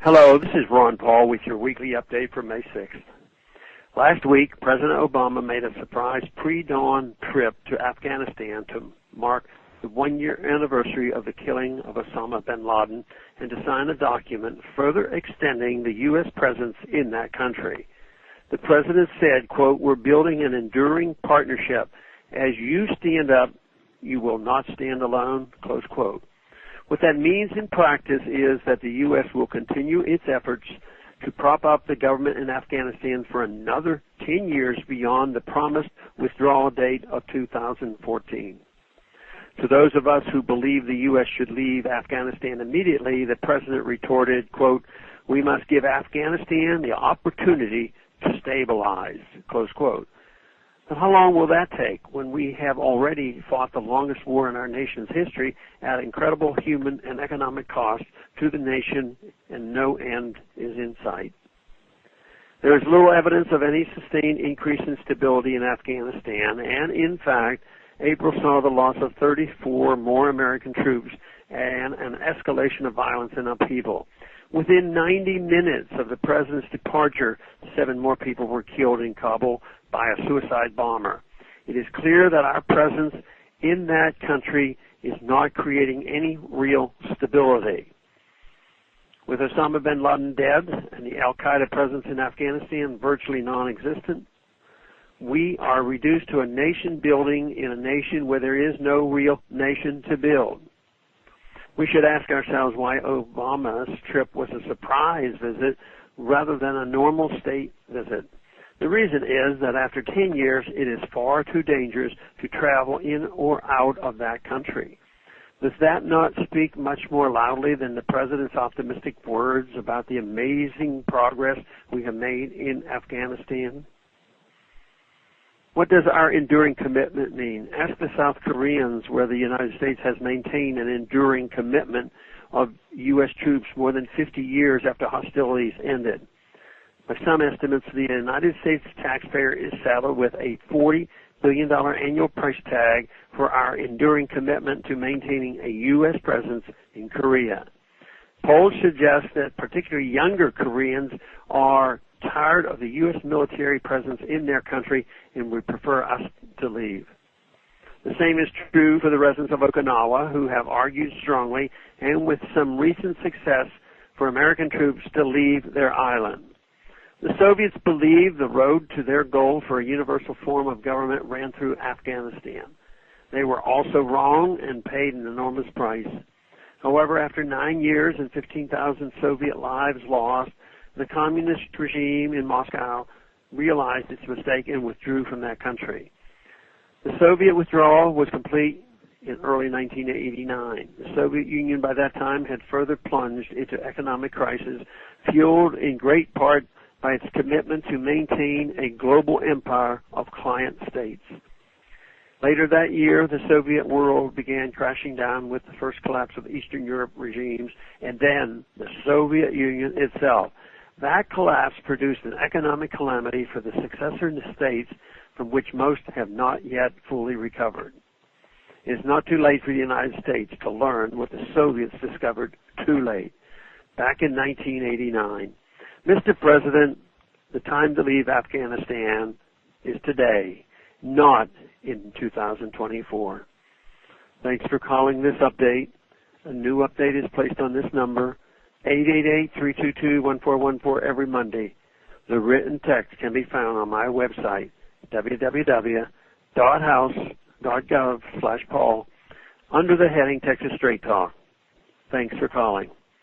Hello, this is Ronpaul with your weekly update for May 6th. Last week, President Obama made a surprise pre-dawn trip to Afghanistan to mark the one-year anniversary of the killing of Osama bin Laden and to sign a document further extending the U.S. presence in that country. The President said, quote, "We're building an enduring partnership. As you stand up, you will not stand alone," close quote. What that means in practice is that the U.S. will continue its efforts to prop up the government in Afghanistan for another 10 years beyond the promised withdrawal date of 2014. To those of us who believe the U.S. should leave Afghanistan immediately, the President retorted, quote, "We must give Afghanistan the opportunity to stabilize," close quote. But how long will that take when we have already fought the longest war in our nation's history at incredible human and economic cost to the nation and no end is in sight? There is little evidence of any sustained increase in stability in Afghanistan, and in fact, April saw the loss of 34 more American troops and an escalation of violence and upheaval. Within 90 minutes of the President's departure, 7 more people were killed in Kabul by a suicide bomber. It is clear that our presence in that country is not creating any real stability. With Osama bin Laden dead and the al-Qaeda presence in Afghanistan virtually non-existent, we are reduced to a nation building in a nation where there is no real nation to build. We should ask ourselves why Obama's trip was a surprise visit rather than a normal state visit. The reason is that after 10 years, it is far too dangerous to travel in or out of that country. Does that not speak much more loudly than the President's optimistic words about the amazing progress we have made in Afghanistan? What does our enduring commitment mean? Ask the South Koreans, where the United States has maintained an enduring commitment of U.S. troops more than 50 years after hostilities ended. By some estimates, the United States taxpayer is saddled with a $40 billion annual price tag for our enduring commitment to maintaining a U.S. presence in Korea. Polls suggest that particularly younger Koreans are tired of the U.S. military presence in their country and would prefer us to leave. The same is true for the residents of Okinawa, who have argued strongly and with some recent success for American troops to leave their island. The Soviets believed the road to their goal for a universal form of government ran through Afghanistan. They were also wrong and paid an enormous price. However, after 9 years and 15,000 Soviet lives lost, the communist regime in Moscow realized its mistake and withdrew from that country. The Soviet withdrawal was complete in early 1989. The Soviet Union by that time had further plunged into economic crisis, fueled in great part by its commitment to maintain a global empire of client states. Later that year, the Soviet world began crashing down with the first collapse of Eastern Europe regimes and then the Soviet Union itself. That collapse produced an economic calamity for the successor states from which most have not yet fully recovered. It is not too late for the United States to learn what the Soviets discovered too late, back in 1989. Mr. President, the time to leave Afghanistan is today, not in 2024. Thanks for calling this update. A new update is placed on this number, 888-322-1414 every Monday. The written text can be found on my website, www.house.gov/Paul, under the heading Texas Straight Talk. Thanks for calling.